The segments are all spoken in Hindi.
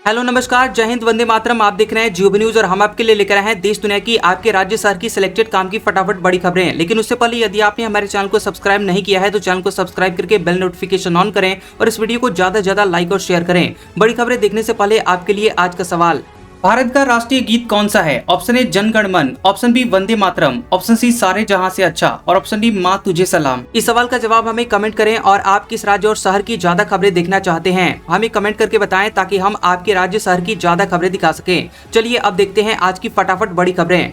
हेलो नमस्कार, जय हिंद, वंदे मातरम। आप देख रहे हैं जियो न्यूज और हम आपके लिए लेकर आए हैं देश दुनिया की आपके राज्य शहर की सिलेक्टेड काम की फटाफट बड़ी खबरें। लेकिन उससे पहले यदि आपने हमारे चैनल को सब्सक्राइब नहीं किया है तो चैनल को सब्सक्राइब करके बेल नोटिफिकेशन ऑन करें और इस वीडियो को ज्यादा से ज्यादा लाइक और शेयर करें। बड़ी खबरें देखने से पहले आपके लिए आज का सवाल, भारत का राष्ट्रीय गीत कौन सा है? ऑप्शन ए जन गण मन, option B Vande Mataram, option C सारे जहां से अच्छा और ऑप्शन डी माँ तुझे सलाम। इस सवाल का जवाब हमें कमेंट करें और आप किस राज्य और शहर की ज्यादा खबरें देखना चाहते हैं हमें कमेंट करके बताएं ताकि हम आपके राज्य शहर की ज्यादा खबरें दिखा सकें। चलिए अब देखते हैं आज की फटाफट बड़ी खबरें।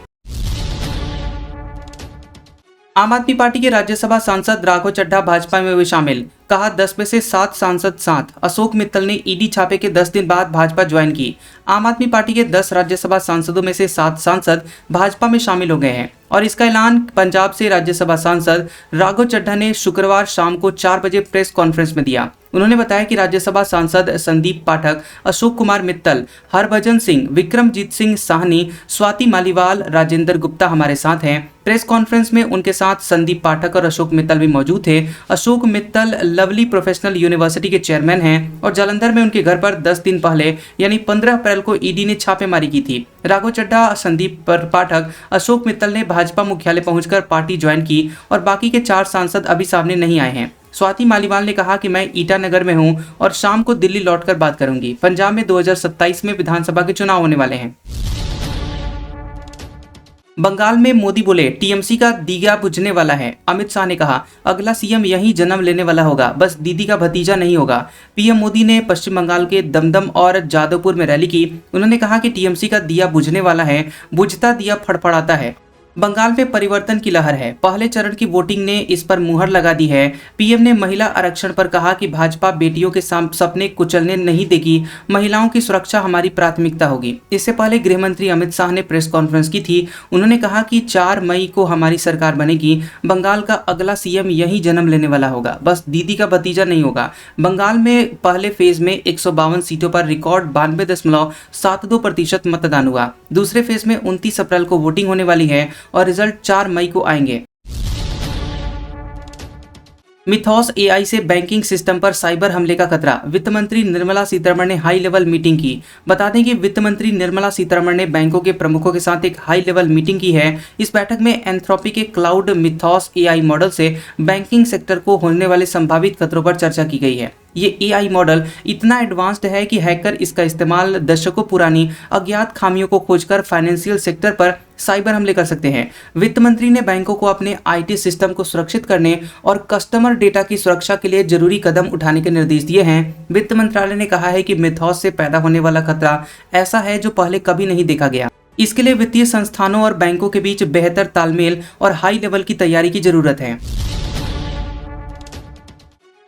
आम आदमी पार्टी के राज्यसभा सांसद राघव चड्ढा भाजपा में भी शामिल, कहा 10 में से 7 सांसद साथ। अशोक मित्तल ने ईडी छापे के 10 दिन बाद भाजपा ज्वाइन की। आम आदमी पार्टी के 10 राज्यसभा सांसदों में से 7 सांसद भाजपा में शामिल हो गए हैं और इसका ऐलान पंजाब से राज्यसभा सांसद राघव चड्ढा ने शुक्रवार शाम को 4 बजे प्रेस कॉन्फ्रेंस में दिया। उन्होंने बताया कि राज्यसभा सांसद संदीप पाठक, अशोक कुमार मित्तल, हरभजन सिंह, विक्रमजीत सिंह साहनी, स्वाति मालीवाल, राजेंद्र गुप्ता हमारे साथ हैं। प्रेस कॉन्फ्रेंस में उनके साथ संदीप पाठक और अशोक मित्तल भी मौजूद थे। Ashok Mittal lovely professional university के चेयरमैन हैं और जालंधर में उनके घर पर 10 दिन पहले यानी 15 अप्रैल को ईडी ने छापेमारी की थी। राघव चड्ढा, संदीप पाठक, अशोक मित्तल ने भाजपा मुख्यालय पहुंचकर पार्टी ज्वाइन की और बाकी के 4 सांसद अभी सामने नहीं आए हैं। स्वाति मालीवाल ने कहा कि मैं ईटानगर में हूं और शाम को दिल्ली लौटकर बात करूंगी। पंजाब में 2027 में विधानसभा के चुनाव होने वाले हैं। बंगाल में मोदी बोले टीएमसी का दिया बुझने वाला है। अमित शाह ने कहा अगला सीएम यहीं जन्म लेने वाला होगा, बस दीदी का भतीजा नहीं होगा। पीएम मोदी ने पश्चिम बंगाल के दमदम और जादवपुर में रैली की। उन्होंने कहा कि टीएमसी का दिया बुझने वाला है, बुझता दिया फड़फड़ाता है। बंगाल में परिवर्तन की लहर है, पहले चरण की वोटिंग ने इस पर मुहर लगा दी है। पीएम ने महिला आरक्षण पर कहा कि भाजपा बेटियों के सपने कुचलने नहीं देगी, महिलाओं की सुरक्षा हमारी प्राथमिकता होगी। इससे पहले गृह मंत्री अमित शाह ने प्रेस कॉन्फ्रेंस की थी। उन्होंने कहा कि 4 मई को हमारी सरकार बनेगी, बंगाल का अगला सीएम यही जन्म लेने वाला होगा, बस दीदी का भतीजा नहीं होगा। बंगाल में पहले फेज में 152 सीटों पर रिकॉर्ड 92.72% मतदान हुआ। दूसरे फेज में 29 अप्रैल को वोटिंग होने वाली है और रिजल्ट 4 मई को आएंगे। मिथॉस एआई से बैंकिंग सिस्टम पर साइबर हमले का खतरा, वित्त मंत्री निर्मला सीतारमण ने हाई लेवल मीटिंग की। बता दें कि वित्त मंत्री निर्मला सीतारमण ने बैंकों के प्रमुखों के साथ एक हाई लेवल मीटिंग की है। इस बैठक में एंथ्रोपी के क्लाउड मिथॉस एआई मॉडल से बैंकिंग सेक्टर को होने वाले संभावित खतरों पर चर्चा की गई है। ये एआई मॉडल इतना एडवांस्ड है कि हैकर इसका इस्तेमाल दशकों पुरानी अज्ञात खामियों को खोजकर फाइनेंशियल सेक्टर पर साइबर हमले कर सकते हैं। वित्त मंत्री ने बैंकों को अपने आईटी सिस्टम को सुरक्षित करने और कस्टमर डेटा की सुरक्षा के लिए जरूरी कदम उठाने के निर्देश दिए हैं। वित्त मंत्रालय ने कहा है कि मिथॉस से पैदा होने वाला खतरा ऐसा है जो पहले कभी नहीं देखा गया। इसके लिए वित्तीय संस्थानों और बैंकों के बीच बेहतर तालमेल और हाई लेवल की तैयारी की जरूरत है।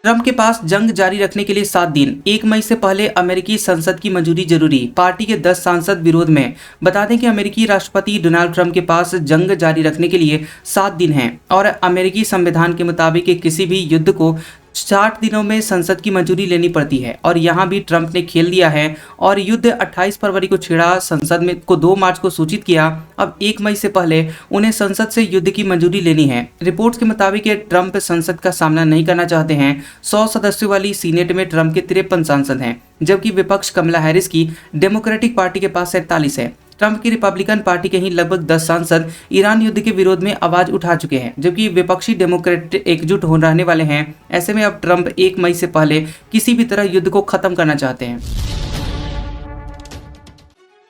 ट्रंप के पास जंग जारी रखने के लिए 7 दिन, 1 मई से पहले अमेरिकी संसद की मंजूरी जरूरी, पार्टी के 10 सांसद विरोध में। बता दें कि अमेरिकी राष्ट्रपति डोनाल्ड ट्रंप के पास जंग जारी रखने के लिए 7 दिन हैं और अमेरिकी संविधान के मुताबिक किसी भी युद्ध को 60 दिनों में संसद की मंजूरी लेनी पड़ती है और यहाँ भी ट्रंप ने खेल दिया है और युद्ध 28 फरवरी को छिड़ा, संसद में को 2 मार्च को सूचित किया। अब 1 मई से पहले उन्हें संसद से युद्ध की मंजूरी लेनी है। रिपोर्ट्स के मुताबिक ट्रंप संसद का सामना नहीं करना चाहते हैं। 100 सदस्यों वाली सीनेट में ट्रंप के 53 सांसद हैं, जबकि विपक्ष कमला हैरिस की डेमोक्रेटिक पार्टी के पास 47 है। ट्रंप की रिपब्लिकन पार्टी के ही लगभग 10 सांसद ईरान युद्ध के विरोध में आवाज उठा चुके हैं, जबकि विपक्षी डेमोक्रेट एकजुट हो रहने वाले हैं। ऐसे में अब ट्रंप 1 मई से पहले किसी भी तरह युद्ध को खत्म करना चाहते हैं।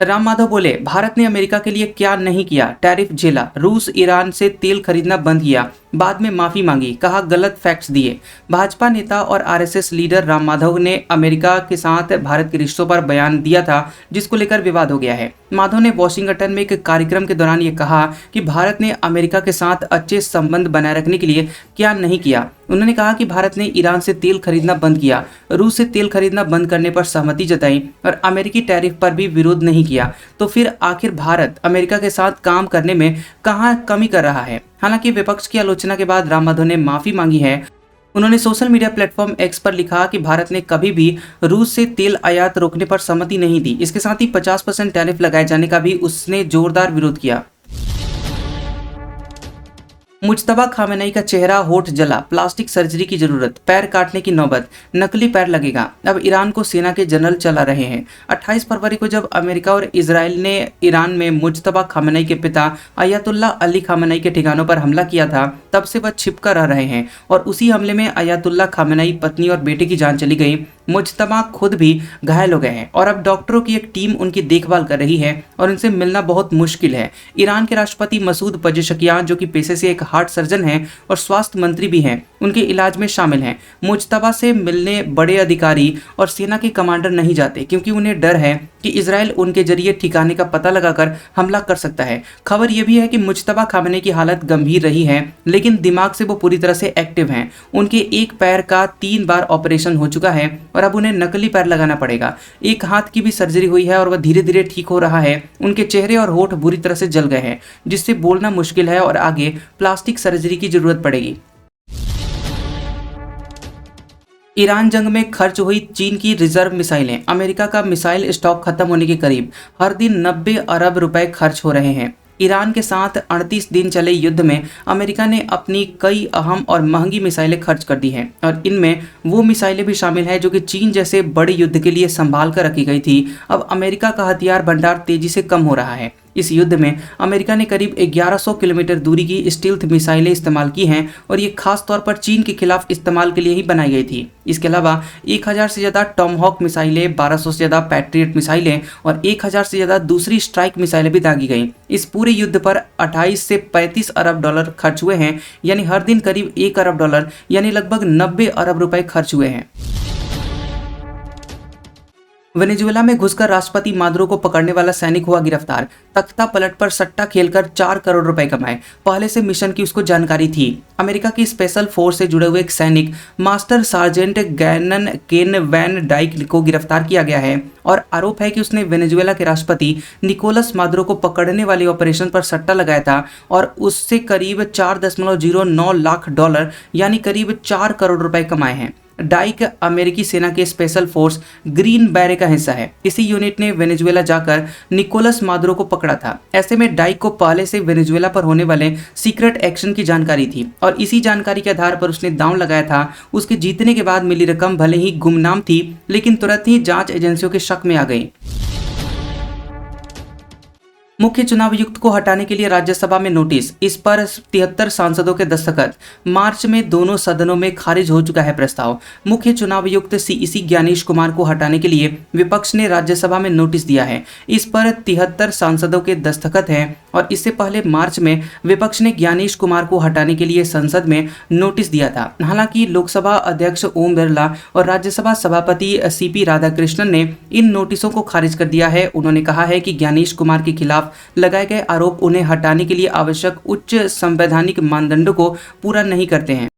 राम माधव बोले भारत ने अमेरिका के लिए क्या नहीं किया, टैरिफ झेला, रूस ईरान से तेल खरीदना बंद किया, बाद में माफी मांगी, कहा गलत फैक्ट्स दिए। भाजपा नेता और आरएसएस लीडर राम माधव ने अमेरिका के साथ भारत के रिश्तों पर बयान दिया था, जिसको लेकर विवाद हो गया है। माधव ने वॉशिंगटन में एक कार्यक्रम के दौरान ये कहा कि भारत ने अमेरिका के साथ अच्छे संबंध बनाए रखने के लिए क्या नहीं किया। उन्होंने कहा कि भारत ने ईरान से तेल खरीदना बंद किया, रूस से तेल खरीदना बंद करने पर सहमति जताई और अमेरिकी टैरिफ पर भी विरोध नहीं किया। तो फिर आखिर भारत अमेरिका के साथ काम करने में कहां कमी कर रहा है? हालांकि विपक्ष की आलोचना के बाद राम माधव ने माफी मांगी है। उन्होंने सोशल मीडिया प्लेटफॉर्म एक्स पर लिखा कि भारत ने कभी भी रूस से तेल आयात रोकने पर सहमति नहीं दी। इसके साथ ही 50% टैरिफ लगाए जाने का भी उसने जोरदार विरोध किया। मुज्तबा खामेनेई का चेहरा होठ जला, प्लास्टिक सर्जरी की जरूरत, पैर काटने की नौबत, नकली पैर लगेगा। अब ईरान को सेना के जनरल चला रहे हैं। 28 फरवरी को जब अमेरिका और इजराइल ने ईरान में मुज्तबा खामेनेई के पिता अयातुल्ला अली खामेनेई के ठिकानों पर हमला किया था, तब से वह छिपकर रह रहे हैं और उसी हमले में अयातुल्ला खामेनेई, पत्नी और बेटे की जान चली गई। मुज्तबा खुद भी घायल हो गए हैं और अब डॉक्टरों की एक टीम उनकी देखभाल कर रही है और उनसे मिलना बहुत मुश्किल है। ईरान के राष्ट्रपति मसूद पजेशकियान, जो कि पेशे से एक हार्ट सर्जन हैं और स्वास्थ्य मंत्री भी हैं, उनके इलाज में शामिल हैं। मुज्तबा से मिलने बड़े अधिकारी और सेना के कमांडर नहीं जाते क्योंकि उन्हें डर है कि इजराइल उनके जरिए ठिकाने का पता लगाकर हमला कर सकता है। खबर यह भी है कि मुज्तबा खामेनेई की हालत गंभीर रही है, लेकिन दिमाग से वो पूरी तरह से एक्टिव हैं। उनके एक पैर का 3 बार ऑपरेशन हो चुका है और अब उन्हें नकली पैर लगाना पड़ेगा। एक हाथ की भी सर्जरी हुई है और वह धीरे धीरे ठीक हो रहा है। उनके चेहरे और होठ बुरी तरह से जल गए हैं, जिससे बोलना मुश्किल है और आगे प्लास्टिक सर्जरी की जरूरत पड़ेगी। ईरान जंग में खर्च हुई चीन की रिजर्व मिसाइलें, अमेरिका का मिसाइल स्टॉक खत्म होने के करीब। हर दिन 90 अरब रुपए खर्च हो रहे हैं। ईरान के साथ 38 दिन चले युद्ध में अमेरिका ने अपनी कई अहम और महंगी मिसाइलें खर्च कर दी हैं और इनमें वो मिसाइलें भी शामिल हैं जो कि चीन जैसे बड़े युद्ध के लिए संभाल कर रखी गई थी। अब अमेरिका का हथियार भंडार तेजी से कम हो रहा है। इस युद्ध में अमेरिका ने करीब 1100 किलोमीटर दूरी की स्टील्थ मिसाइलें इस्तेमाल की हैं और ये खास तौर पर चीन के खिलाफ इस्तेमाल के लिए ही बनाई गई थी। इसके अलावा 1000 से ज़्यादा टॉमहॉक मिसाइलें, 1200 से ज़्यादा पैट्रियट मिसाइलें और 1000 से ज़्यादा दूसरी स्ट्राइक मिसाइलें भी दागी गईं। इस पूरे युद्ध पर 28 से 35 अरब डॉलर खर्च हुए हैं, यानी हर दिन करीब 1 अरब डॉलर यानी लगभग 90 अरब रुपए खर्च हुए हैं। वेनेजुएला में घुसकर राष्ट्रपति मादुरो को पकड़ने वाला सैनिक हुआ गिरफ्तार। तख्ता पलट पर सट्टा खेलकर 4 करोड़ रुपए कमाए। पहले से मिशन की उसको जानकारी थी। अमेरिका की स्पेशल फोर्स से जुड़े हुए एक सैनिक मास्टर सार्जेंट गैनन केन वैन डाइक को गिरफ्तार किया गया है और आरोप है कि उसने वेनेजुएला के राष्ट्रपति निकोलस मादुरो को पकड़ने वाले ऑपरेशन पर सट्टा लगाया था और उससे करीब 4.09 लाख डॉलर यानी करीब 4 करोड़ रुपए कमाए हैं। डाइक अमेरिकी सेना के स्पेशल फोर्स ग्रीन बैरे का हिस्सा है। इसी यूनिट ने वेनेजुएला जाकर निकोलस मादुरो को पकड़ा था। ऐसे में डाइक को पहले से वेनेजुएला पर होने वाले सीक्रेट एक्शन की जानकारी थी और इसी जानकारी के आधार पर उसने दांव लगाया था। उसके जीतने के बाद मिली रकम भले ही गुमनाम थी, लेकिन तुरंत ही जांच एजेंसियों के शक में आ गई। मुख्य चुनाव आयुक्त को हटाने के लिए राज्यसभा में नोटिस, इस पर 73 सांसदों के दस्तखत। मार्च में दोनों सदनों में खारिज हो चुका है प्रस्ताव। मुख्य चुनाव आयुक्त सीईसी ज्ञानेश कुमार को हटाने के लिए विपक्ष ने राज्यसभा में नोटिस दिया है। इस पर 73 सांसदों के दस्तखत हैं और इससे पहले मार्च में विपक्ष ने ज्ञानेश कुमार को हटाने के लिए संसद में नोटिस दिया था। हालांकि लोकसभा अध्यक्ष ओम बिरला और राज्यसभा सभापति सीपी राधाकृष्णन ने इन नोटिसों को खारिज कर दिया है। उन्होंने कहा है कि ज्ञानेश कुमार के खिलाफ लगाए गए आरोप उन्हें हटाने के लिए आवश्यक उच्च संवैधानिक मानदंडों को पूरा नहीं करते हैं।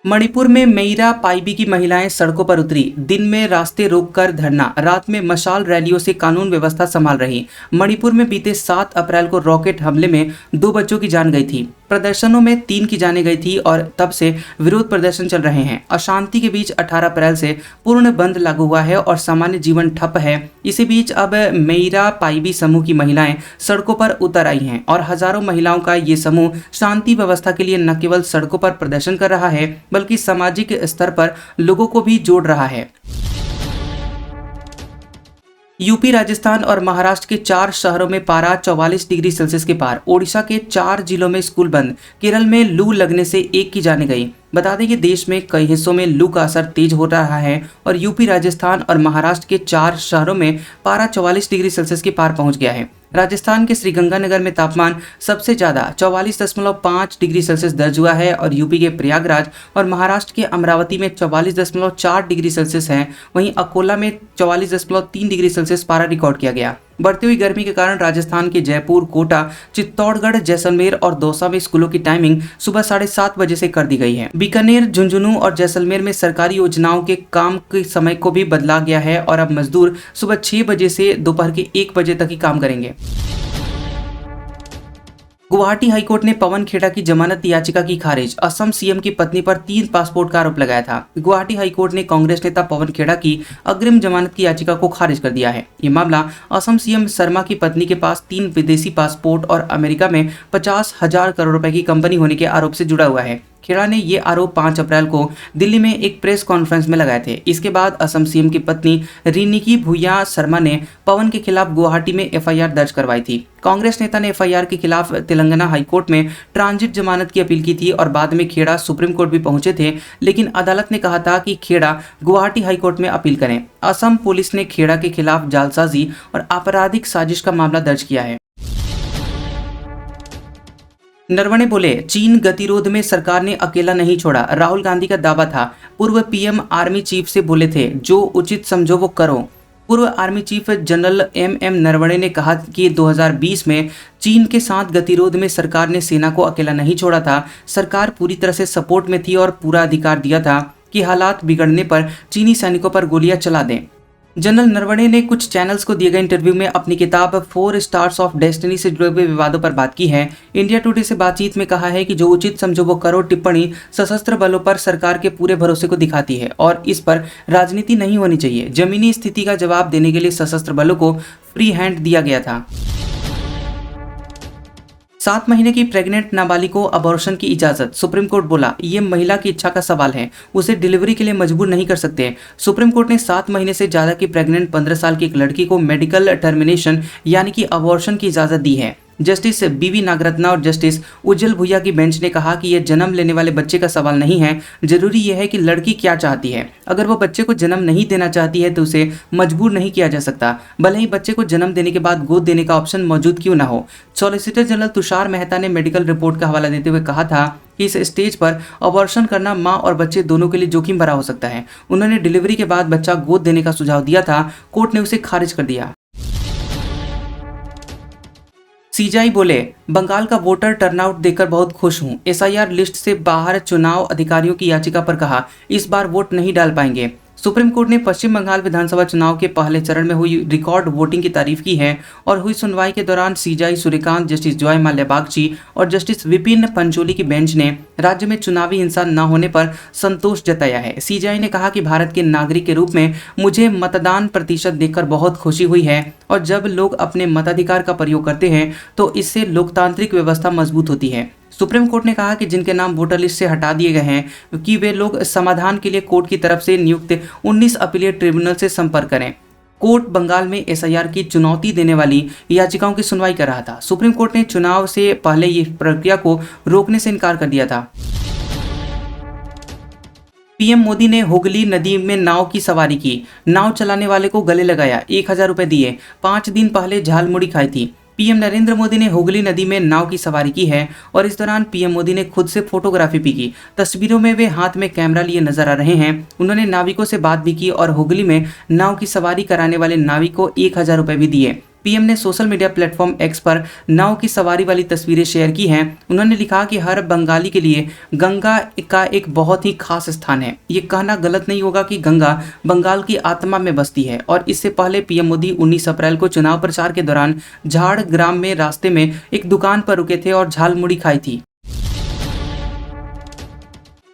मणिपुर में मेइरा पाइबी की महिलाएं सड़कों पर उतरी। दिन में रास्ते रोककर धरना, रात में मशाल रैलियों से कानून व्यवस्था संभाल रही। मणिपुर में बीते 7 अप्रैल को रॉकेट हमले में 2 बच्चों की जान गई थी। प्रदर्शनों में 3 की जाने गई थी और तब से विरोध प्रदर्शन चल रहे हैं। अशांति के बीच 18 अप्रैल से पूर्ण बंद लागू हुआ है और सामान्य जीवन ठप है। इसी बीच अब मेइरा पाइबी समूह की महिलाएं सड़कों पर उतर आई हैं और हजारों महिलाओं का ये समूह शांति व्यवस्था के लिए न केवल सड़कों पर प्रदर्शन कर रहा है बल्कि सामाजिक स्तर पर लोगों को भी जोड़ रहा है। यूपी, राजस्थान और महाराष्ट्र के 4 शहरों में पारा 44 डिग्री सेल्सियस के पार। ओडिशा के 4 जिलों में स्कूल बंद। केरल में लू लगने से 1 की जाने गई। बता दें कि देश में कई हिस्सों में लू का असर तेज हो रहा है और यूपी, राजस्थान और महाराष्ट्र के 4 शहरों में पारा 44 डिग्री सेल्सियस के पार पहुंच गया है। राजस्थान के श्रीगंगानगर में तापमान सबसे ज्यादा 44.5 डिग्री सेल्सियस दर्ज हुआ है और यूपी के प्रयागराज और महाराष्ट्र के अमरावती में 44.4 डिग्री सेल्सियस है। वहीं अकोला में 44.3 डिग्री सेल्सियस पारा रिकॉर्ड किया गया। बढ़ती हुई गर्मी के कारण राजस्थान के जयपुर, कोटा, चित्तौड़गढ़, जैसलमेर और दौसा में स्कूलों की टाइमिंग सुबह 7:30 बजे से कर दी गई है। बीकानेर, झुंझुनू और जैसलमेर में सरकारी योजनाओं के काम के समय को भी बदला गया है और अब मजदूर सुबह 6 बजे से दोपहर के 1 बजे तक ही काम करेंगे। गुवाहाटी हाईकोर्ट ने पवन खेड़ा की जमानत याचिका की खारिज। असम सीएम की पत्नी पर 3 पासपोर्ट का आरोप लगाया था। गुवाहाटी हाईकोर्ट ने कांग्रेस नेता पवन खेड़ा की अग्रिम जमानत की याचिका को खारिज कर दिया है। ये मामला असम सीएम शर्मा की पत्नी के पास 3 विदेशी पासपोर्ट और अमेरिका में 50,000 करोड़ रुपए की कंपनी होने के आरोप से जुड़ा हुआ है। खेड़ा ने ये आरोप 5 अप्रैल को दिल्ली में एक प्रेस कॉन्फ्रेंस में लगाए थे। इसके बाद असम सीएम की पत्नी रिनिकी भूया शर्मा ने पवन के खिलाफ गुवाहाटी में एफआईआर दर्ज करवाई थी। कांग्रेस नेता ने एफआईआर के खिलाफ तेलंगाना हाईकोर्ट में ट्रांजिट जमानत की अपील की थी और बाद में खेड़ा सुप्रीम कोर्ट भी पहुंचे थे, लेकिन अदालत ने कहा था कि खेड़ा गुवाहाटी हाईकोर्ट में अपील करें। असम पुलिस ने खेड़ा के खिलाफ जालसाजी और आपराधिक साजिश का मामला दर्ज किया है। नरवणे बोले, चीन गतिरोध में सरकार ने अकेला नहीं छोड़ा। राहुल गांधी का दावा था। पूर्व पीएम आर्मी चीफ से बोले थे, जो उचित समझो वो करो। पूर्व army chief general M Naravane ने कहा कि 2020 में चीन के साथ गतिरोध में सरकार ने सेना को अकेला नहीं छोड़ा था। सरकार पूरी तरह से सपोर्ट में थी और पूरा अधिकार दिया था कि हालात बिगड़ने पर चीनी सैनिकों पर गोलियां चला दें। जनरल नरवणे ने कुछ चैनल्स को दिए गए इंटरव्यू में अपनी किताब 4 स्टार्स ऑफ डेस्टिनी से जुड़े हुए विवादों पर बात की है। इंडिया टुडे से बातचीत में कहा है कि जो उचित समझो वो करो टिप्पणी सशस्त्र बलों पर सरकार के पूरे भरोसे को दिखाती है और इस पर राजनीति नहीं होनी चाहिए। जमीनी स्थिति का जवाब देने के लिए सशस्त्र बलों को फ्री हैंड दिया गया था। 7 महीने की प्रेग्नेंट नाबालिग को अबॉर्शन की इजाजत। सुप्रीम कोर्ट बोला, ये महिला की इच्छा का सवाल है, उसे डिलीवरी के लिए मजबूर नहीं कर सकते। सुप्रीम कोर्ट ने 7 महीने से ज्यादा की प्रेग्नेंट 15 साल की एक लड़की को मेडिकल टर्मिनेशन यानी कि अबॉर्शन की इजाजत दी है। जस्टिस बीवी नागरत्ना और जस्टिस उज्जवल भुइया की बेंच ने कहा कि यह जन्म लेने वाले बच्चे का सवाल नहीं है, जरूरी यह है कि लड़की क्या चाहती है। अगर वो बच्चे को जन्म नहीं देना चाहती है तो उसे मजबूर नहीं किया जा सकता, भले ही बच्चे को जन्म देने के बाद गोद देने का ऑप्शन मौजूद क्यों ना हो। सॉलिसिटर जनरल तुषार मेहता ने मेडिकल रिपोर्ट का हवाला देते हुए कहा था कि इस स्टेज पर अबॉर्शन करना मां और बच्चे दोनों के लिए जोखिम भरा हो सकता है। उन्होंने डिलीवरी के बाद बच्चा गोद देने का सुझाव दिया था, कोर्ट ने उसे खारिज कर दिया। सीजाई बोले, बंगाल का वोटर टर्नआउट देखकर बहुत खुश हूं। एसआईआर लिस्ट से बाहर चुनाव अधिकारियों की याचिका पर कहा, इस बार वोट नहीं डाल पाएंगे। सुप्रीम कोर्ट ने पश्चिम बंगाल विधानसभा चुनाव के पहले चरण में हुई रिकॉर्ड वोटिंग की तारीफ की है और हुई सुनवाई के दौरान सीजाई सूर्यकांत, जस्टिस जॉय माल्या बागची और जस्टिस विपिन पंचोली की बेंच ने राज्य में चुनावी हिंसा न होने पर संतोष जताया है। सीजाई ने कहा कि भारत के नागरिक के रूप में मुझे मतदान प्रतिशत देखकर बहुत खुशी हुई है और जब लोग अपने मताधिकार का प्रयोग करते हैं तो इससे लोकतांत्रिक व्यवस्था मजबूत होती है। सुप्रीम कोर्ट ने कहा कि जिनके नाम वोटर लिस्ट से हटा दिए गए हैं कि वे लोग समाधान के लिए कोर्ट की तरफ से नियुक्त 19 अपीलेट ट्रिब्यूनल से संपर्क करें। कोर्ट बंगाल में एसआईआर की चुनौती देने वाली याचिकाओं की सुनवाई कर रहा था। सुप्रीम कोर्ट ने चुनाव से पहले ये प्रक्रिया को रोकने से इनकार कर दिया था। पीएम मोदी ने हुगली नदी में नाव की सवारी की। नाव चलाने वाले को गले लगाया, 1000 रुपए दिए। 5 दिन पहले झालमुड़ी खाई थी। पीएम नरेंद्र मोदी ने हुगली नदी में नाव की सवारी की है और इस दौरान पीएम मोदी ने खुद से फोटोग्राफी भी की। तस्वीरों में वे हाथ में कैमरा लिए नजर आ रहे हैं। उन्होंने नाविकों से बात भी की और हुगली में नाव की सवारी कराने वाले नाविक को 1000 रुपए भी दिए। पीएम ने सोशल मीडिया प्लेटफॉर्म एक्स पर नाव की सवारी वाली तस्वीरें शेयर की हैं। उन्होंने लिखा कि हर बंगाली के लिए गंगा का एक बहुत ही खास स्थान है। ये कहना गलत नहीं होगा कि गंगा बंगाल की आत्मा में बसती है। और इससे पहले पीएम मोदी 19 अप्रैल को चुनाव प्रचार के दौरान झाड़ग्राम में रास्ते में एक दुकान पर रुके थे और झालमुड़ी खाई थी।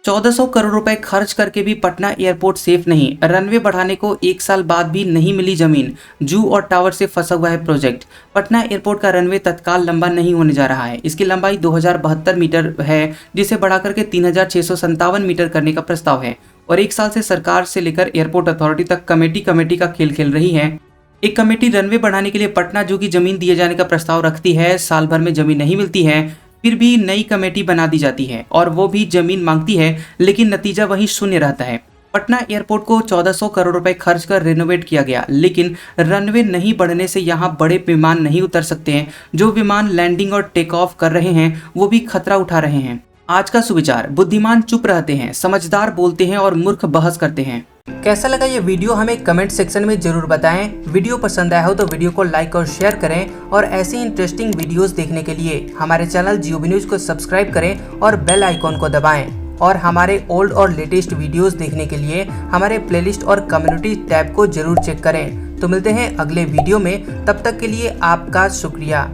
1400 करोड़ रुपए खर्च करके भी पटना एयरपोर्ट सेफ नहीं। रनवे बढ़ाने को 1 साल बाद भी नहीं मिली जमीन। जू और टावर से फंसा हुआ है प्रोजेक्ट। पटना एयरपोर्ट का रनवे तत्काल लंबा नहीं होने जा रहा है। इसकी लंबाई 2072 मीटर है, जिसे बढ़ाकर के 3657 मीटर करने का प्रस्ताव है। और 1 साल से सरकार से लेकर एयरपोर्ट अथॉरिटी तक कमेटी का खेल खेल रही है। एक कमेटी रनवे बढ़ाने के लिए पटना जू की जमीन दिए जाने का प्रस्ताव रखती है। साल भर में जमीन नहीं मिलती है, फिर भी नई कमेटी बना दी जाती है और वो भी जमीन मांगती है, लेकिन नतीजा वही शून्य रहता है। पटना एयरपोर्ट को 1400 करोड़ रुपए खर्च कर रेनोवेट किया गया, लेकिन रनवे नहीं बढ़ने से यहाँ बड़े विमान नहीं उतर सकते हैं। जो विमान लैंडिंग और टेक ऑफ कर रहे हैं वो भी खतरा उठा रहे हैं। आज का सुविचार, बुद्धिमान चुप रहते हैं, समझदार बोलते हैं और मूर्ख बहस करते हैं। कैसा लगा ये वीडियो हमें कमेंट सेक्शन में जरूर बताएं। वीडियो पसंद आया हो तो वीडियो को लाइक और शेयर करें और ऐसी इंटरेस्टिंग वीडियोस देखने के लिए हमारे चैनल जियोबी न्यूज को सब्सक्राइब करें और बेल आइकॉन को दबाएं। और हमारे ओल्ड और लेटेस्ट वीडियोस देखने के लिए हमारे प्लेलिस्ट और कम्युनिटी टैब को जरूर चेक करें। तो मिलते हैं अगले वीडियो में, तब तक के लिए आपका शुक्रिया।